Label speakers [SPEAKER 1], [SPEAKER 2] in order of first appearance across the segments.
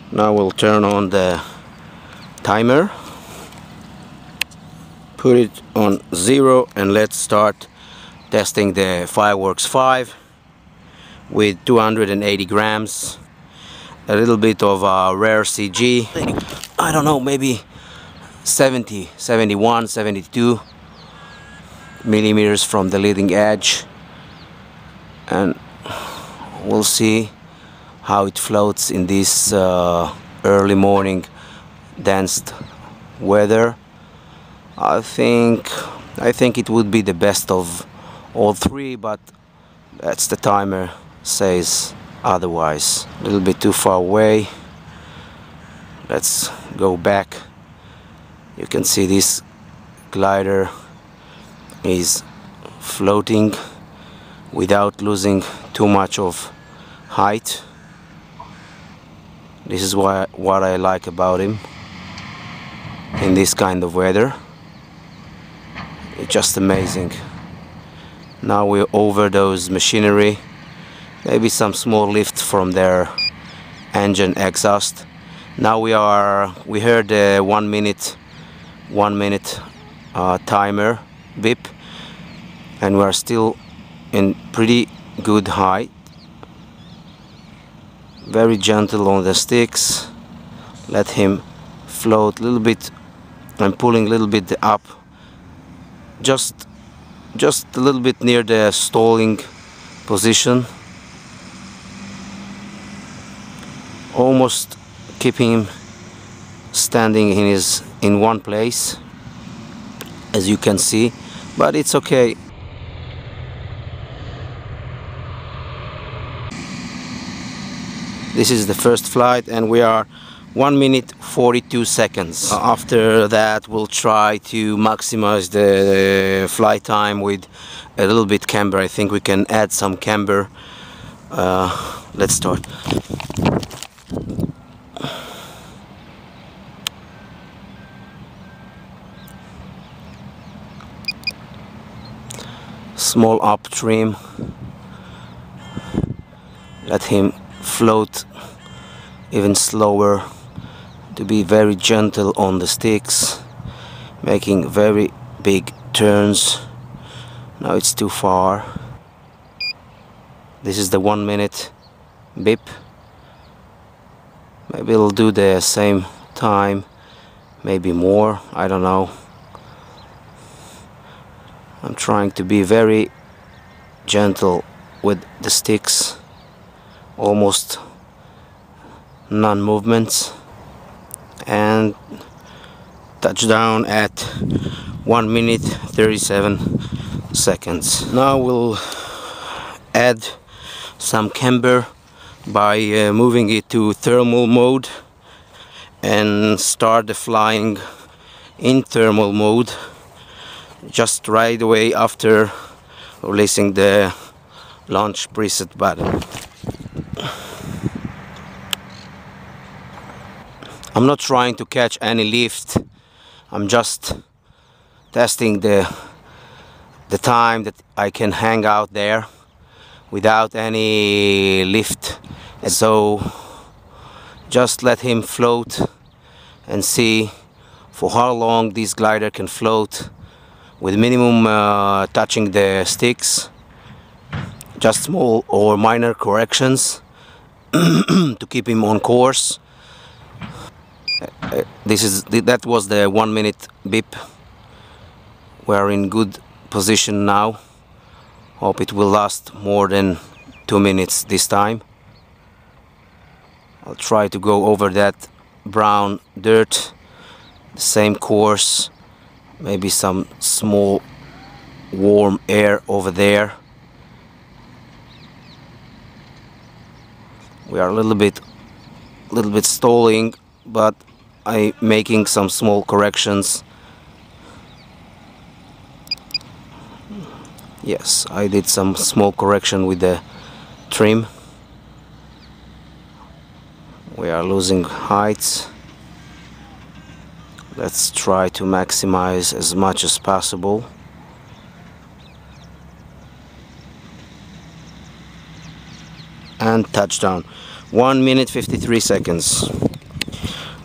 [SPEAKER 1] Now we'll turn on the timer, put it on 0, and let's start testing the FW5 with 280 grams, a little bit of rare CG, I don't know, maybe 70, 71, 72 millimeters from the leading edge, and we'll see how it floats in this early morning dense weather. I think it would be the best of all three, but that's the timer says otherwise. A little bit too far away. Let's go back. You can see this glider is floating without losing too much of height. This is what I like about him in this kind of weather. It's just amazing. Now we're over those machinery, maybe some small lift from their engine exhaust. Now we heard the 1 minute timer beep, and we are still in pretty good height. Very gentle on the sticks. Let him float a little bit. I'm pulling a little bit up, just a little bit near the stalling position, almost keeping him standing in one place, as you can see, but it's okay. This is the first flight, and we are 1 minute 42 seconds. After that, we'll try to maximize the flight time with a little bit camber. I think we can add some camber. Let's start. Small up trim. Let him float even slower, to be very gentle on the sticks, making very big turns. Now it's too far. This is the 1 minute beep. Maybe it'll do the same time, maybe more, I don't know. I'm trying to be very gentle with the sticks, almost non-movements, and touchdown at 1 minute 37 seconds. Now we'll add some camber by moving it to thermal mode and start the flying in thermal mode just right away after releasing the launch preset button. I'm not trying to catch any lift. I'm just testing the time that I can hang out there without any lift. And so just let him float and see for how long this glider can float with minimum touching the sticks. Just small or minor corrections to keep him on course. That was the 1 minute beep. We are in good position now. Hope it will last more than 2 minutes this time. I'll try to go over that brown dirt, the same course, maybe some small warm air over there. We are a little bit stalling, but I'm making some small corrections. Yes, I did some small correction with the trim. We are losing heights. Let's try to maximize as much as possible. And touchdown. 1 minute 53 seconds.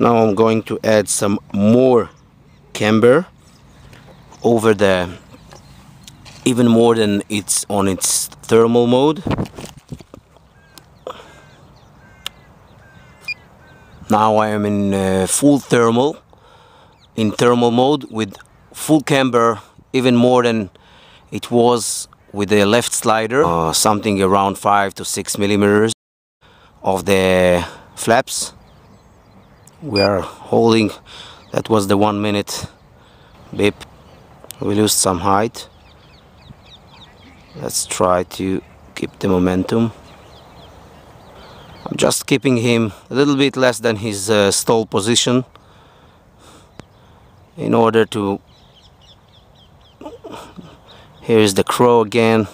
[SPEAKER 1] Now I'm going to add some more camber over the, even more than it's on its thermal mode. Now I am in full thermal, in thermal mode with full camber, even more than it was with the left slider, something around 5 to 6 millimeters of the flaps. We are holding, that was the 1 minute beep. We lose some height. Let's try to keep the momentum. I'm just keeping him a little bit less than his stall position in order to... Here is the crow again.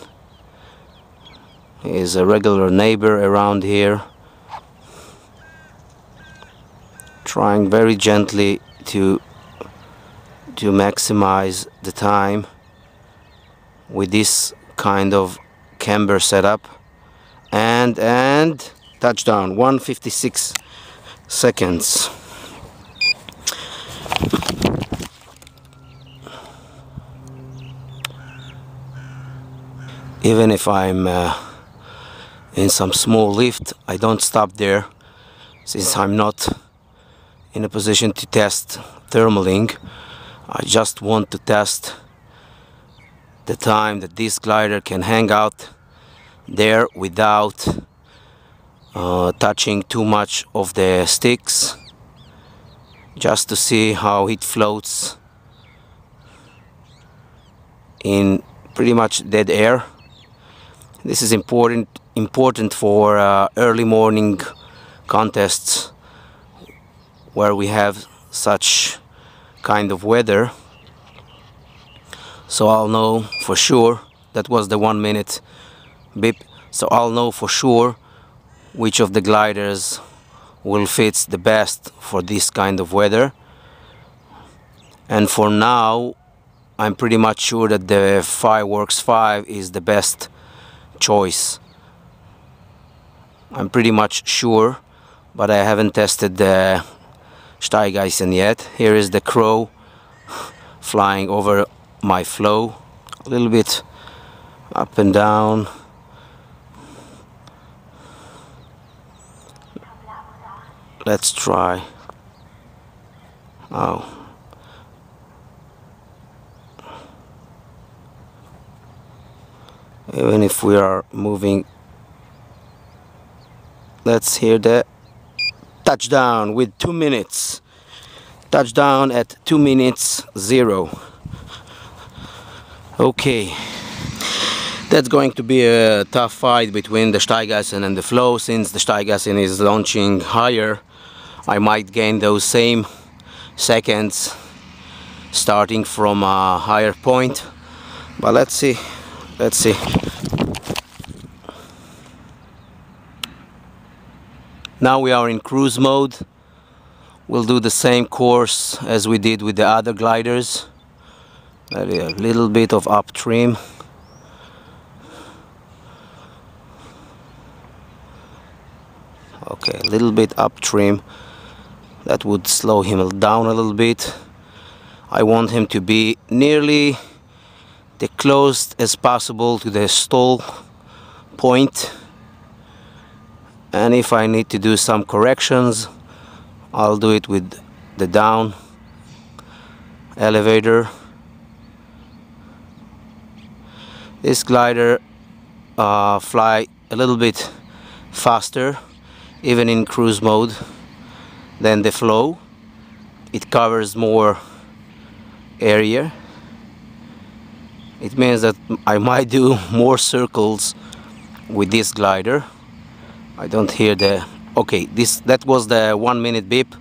[SPEAKER 1] He is a regular neighbor around here. Trying very gently to maximize the time with this kind of camber setup. And touchdown, 1:56 seconds. Even if I'm in some small lift, I don't stop there, since I'm not in a position to test thermaling. I just want to test the time that this glider can hang out there without touching too much of the sticks, just to see how it floats in pretty much dead air. This is important for early morning contests where we have such kind of weather. So I'll know for sure, that was the 1 minute beep, so I'll know for sure which of the gliders will fit the best for this kind of weather. And for now, I'm pretty much sure that the FW5 is the best choice. I'm pretty much sure, but I haven't tested the Steigeisen yet. Here is the crow flying over my flow, a little bit up and down. Let's try. Oh. Even if we are moving, let's hear the touchdown with 2 minutes. Touchdown at 2 minutes 0. Okay. That's going to be a tough fight between the Steigeisen and the flow. Since the Steigeisen is launching higher, I might gain those same seconds starting from a higher point. But let's see. Let's see. Now we are in cruise mode. We'll do the same course as we did with the other gliders. Maybe a little bit of up trim. Okay, a little bit up trim. That would slow him down a little bit. I want him to be nearly the closest as possible to the stall point. And if I need to do some corrections, I'll do it with the down elevator. This glider fly a little bit faster, even in cruise mode, than the flow. It covers more area. It means that I might do more circles with this glider. I don't hear the... Okay, that was the 1 minute beep.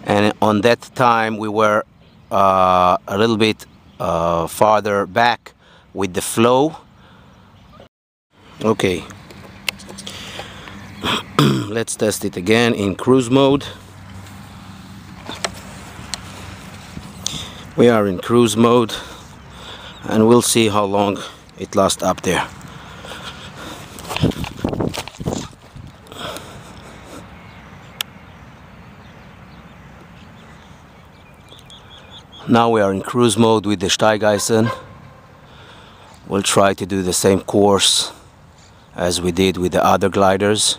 [SPEAKER 1] And on that time we were a little bit farther back with the flow. Okay. Let's test it again in cruise mode. We are in cruise mode, and we'll see how long it lasts up there. Now we are in cruise mode with the Steigeisen. We'll try to do the same course as we did with the other gliders.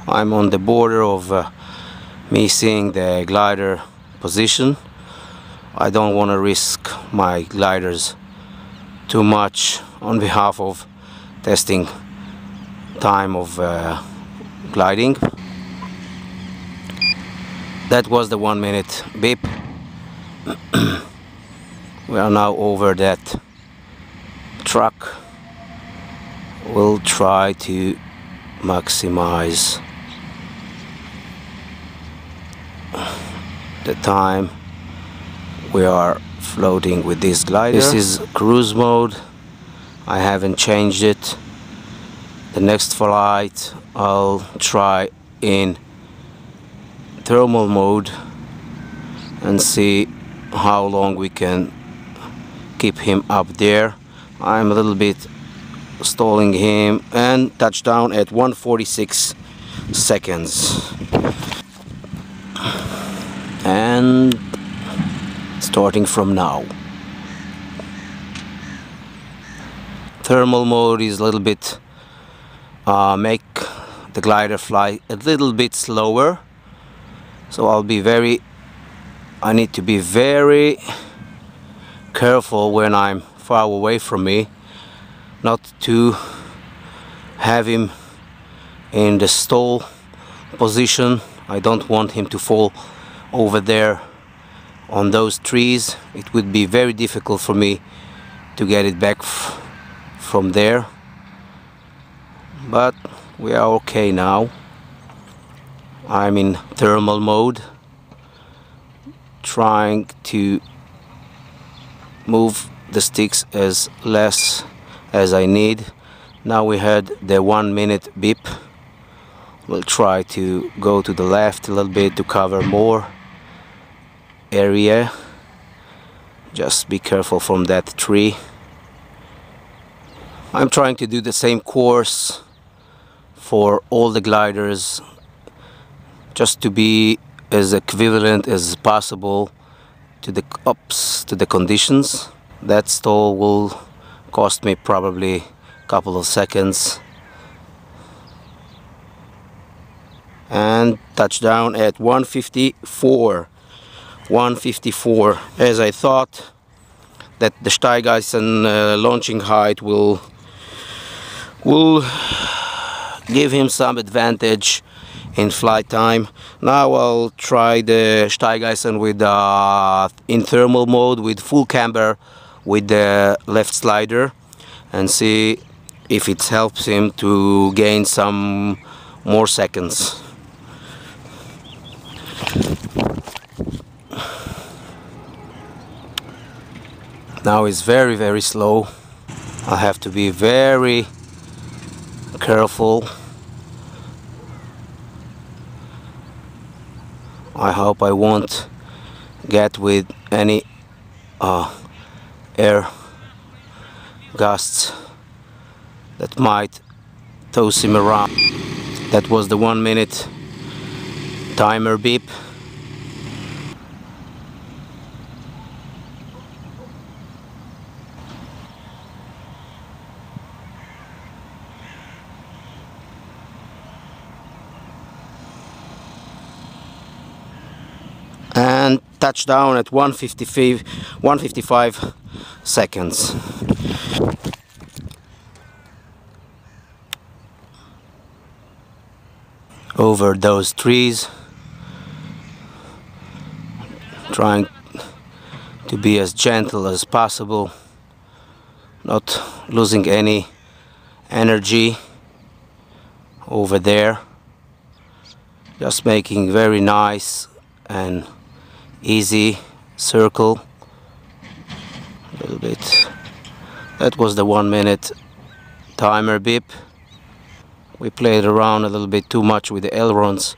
[SPEAKER 1] I'm on the border of me seeing the glider position. I don't want to risk my gliders too much on behalf of testing time of gliding. That was the 1 minute beep. We are now over that truck. We'll try to maximize the time we are floating with this glider. This is cruise mode. I haven't changed it. The next flight I'll try in thermal mode and see how long we can keep him up there. I'm a little bit stalling him, and touchdown at 1:46 seconds. And starting from now. Thermal mode is a little bit make the glider fly a little bit slower, so I need to be very careful when I'm far away from me, not to have him in the stall position. I don't want him to fall over there on those trees. It would be very difficult for me to get it back from there, but we are okay now. I'm in thermal mode, trying to move the sticks as less as I need. Now we had the 1 minute beep. We'll try to go to the left a little bit to cover more area. Just be careful from that tree. I'm trying to do the same course for all the gliders, just to be as equivalent as possible to the conditions. That stall will cost me probably a couple of seconds. And touchdown at 1:54. 1:54. As I thought that the Steigeisen launching height will give him some advantage in flight time. Now I'll try the Steigeisen with in thermal mode with full camber with the left slider, and see if it helps him to gain some more seconds. Now it's very slow. I have to be very careful. I hope I won't get with any air gusts that might toss him around. That was the 1 minute timer beep. And touchdown at 1:55 seconds. Over those trees, trying to be as gentle as possible, not losing any energy over there, just making very nice and easy circle. A little bit. That was the 1 minute timer beep. We played around a little bit too much with the ailerons.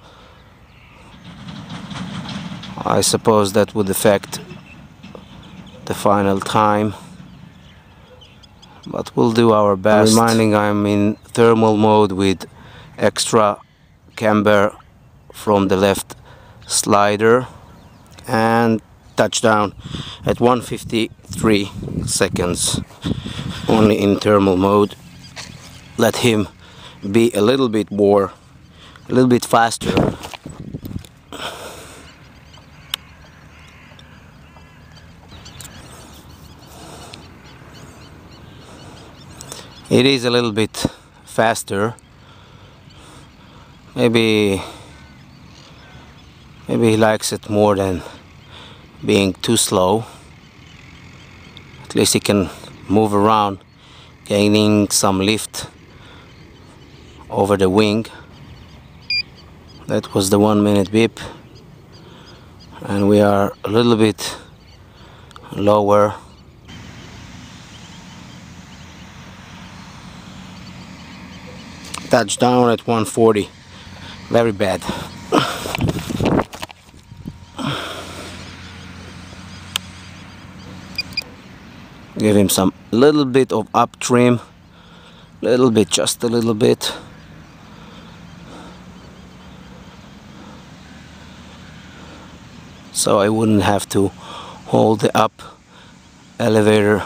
[SPEAKER 1] I suppose that would affect the final time, but we'll do our best. Reminding, I'm in thermal mode with extra camber from the left slider. And touchdown at 153 seconds, only in thermal mode. Let him be a little bit more, a little bit faster. It is a little bit faster. Maybe he likes it more than being too slow. At least he can move around, gaining some lift over the wing. That was the 1 minute beep, and we are a little bit lower. Touchdown at 140. Very bad. Give him some little bit of up trim, little bit, just a little bit. So I wouldn't have to hold the up elevator.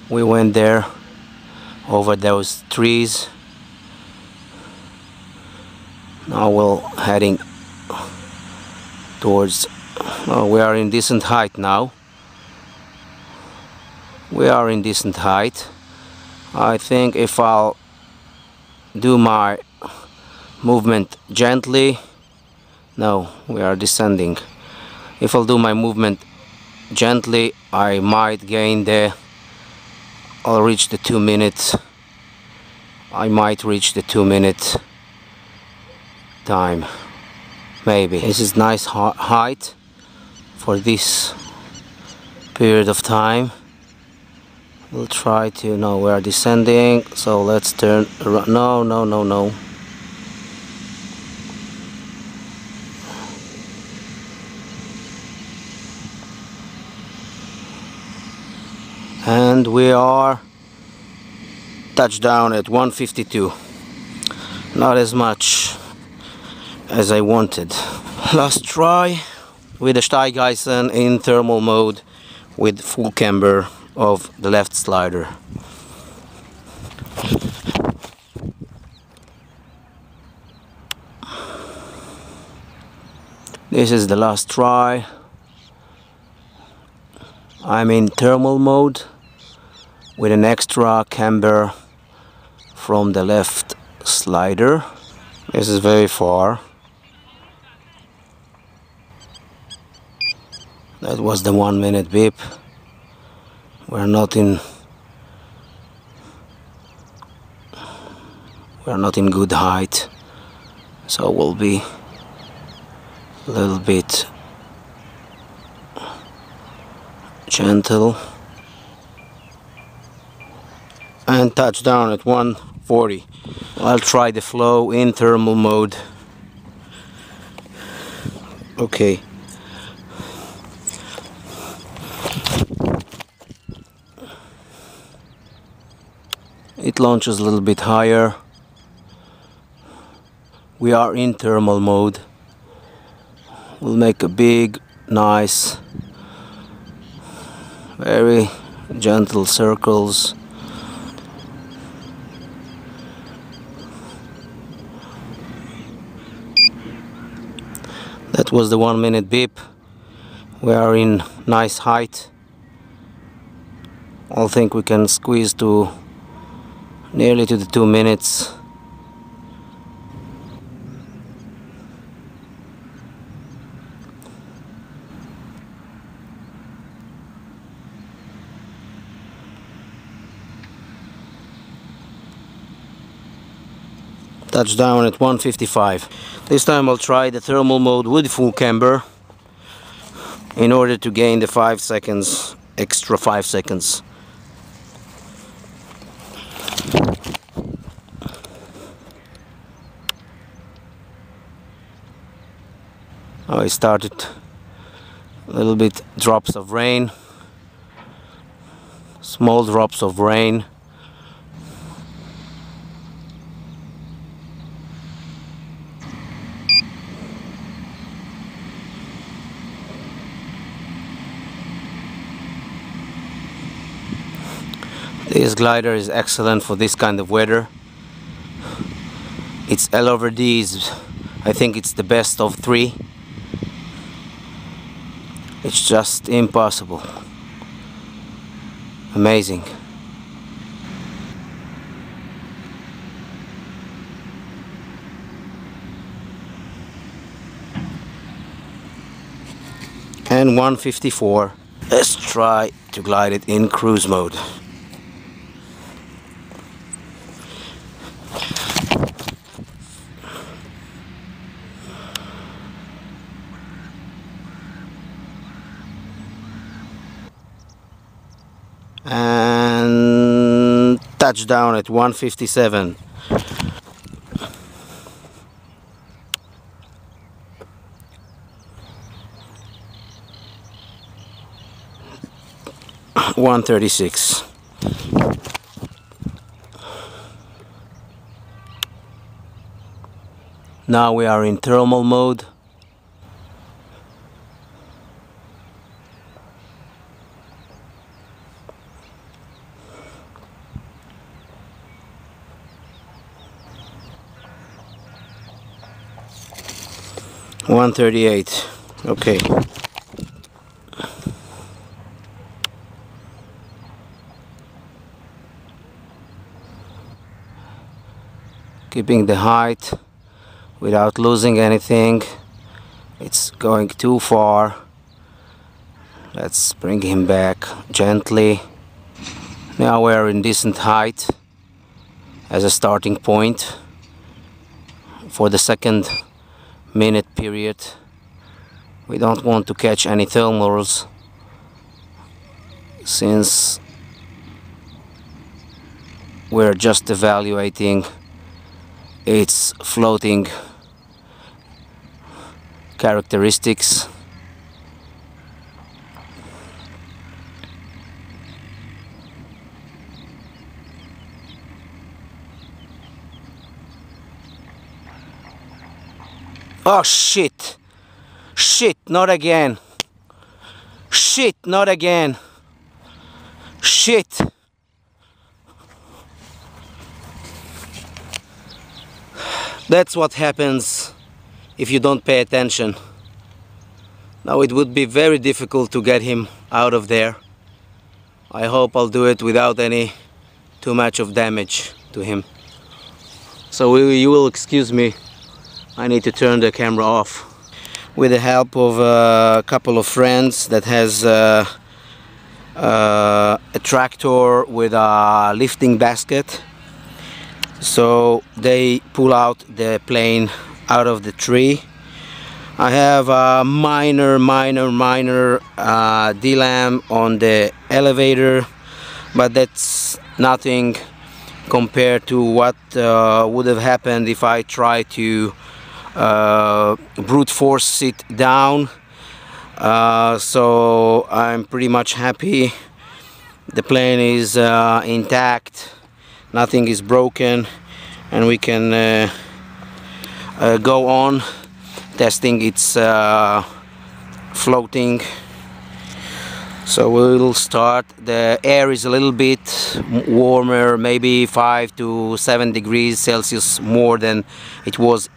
[SPEAKER 1] We went there over those trees. Now we're heading towards, oh, we are in decent height now. We are in decent height. I think if I'll do my movement gently, no, we are descending. If I'll do my movement gently, I might gain the, I'll reach the 2 minutes. I might reach the 2 minute time. Maybe. This is nice height for this period of time. We'll try to, no, we are descending, so let's turn around. No, no, no, no. And we are touchdown at 152. Not as much as I wanted. Last try with the Steigeisen in thermal mode with full camber of the left slider. This is the last try. I'm in thermal mode with an extra camber from the left slider. This is very far. That was the 1 minute beep. We're not in good height, so we'll be a little bit gentle. And touchdown at 140. I'll try the flow in thermal mode. Okay. It launches a little bit higher. We are in thermal mode. We'll make a big, nice, very gentle circles. That was the 1 minute beep. We are in nice height. I think we can squeeze to nearly to the 2 minutes. Touchdown at 155. This time I'll try the thermal mode with full camber in order to gain the 5 seconds, extra 5 seconds. I started a little bit drops of rain, small drops of rain. This glider is excellent for this kind of weather. Its L over D is, I think it's the best of 3. It's just impossible. Amazing. And 154. Let's try to glide it in cruise mode. And touchdown at 157. $136. Now we are in thermal mode. $138. Okay. Keeping the height without losing anything. It's going too far. Let's bring him back gently. Now we're in decent height as a starting point for the second minute period. We don't want to catch any thermals since we're just evaluating its floating characteristics. Oh shit! Shit, not again! Shit, not again! Shit! That's what happens if you don't pay attention. Now it would be very difficult to get him out of there. I hope I'll do it without any too much of damage to him. So you will excuse me, I need to turn the camera off. With the help of a couple of friends that has a tractor with a lifting basket. So they pull out the plane out of the tree. I have a minor D-lam on the elevator, but that's nothing compared to what would have happened if I tried to brute force it down. So I'm pretty much happy. The plane is intact, nothing is broken, and we can go on testing its floating. So we'll start. The air is a little bit warmer, maybe 5 to 7 degrees Celsius more than it was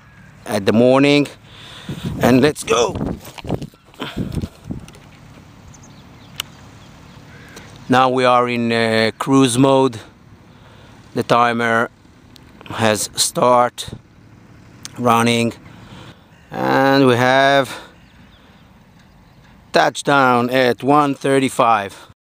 [SPEAKER 1] at the morning. And let's go. Now we are in cruise mode. The timer has start running, and we have touchdown at 1:35.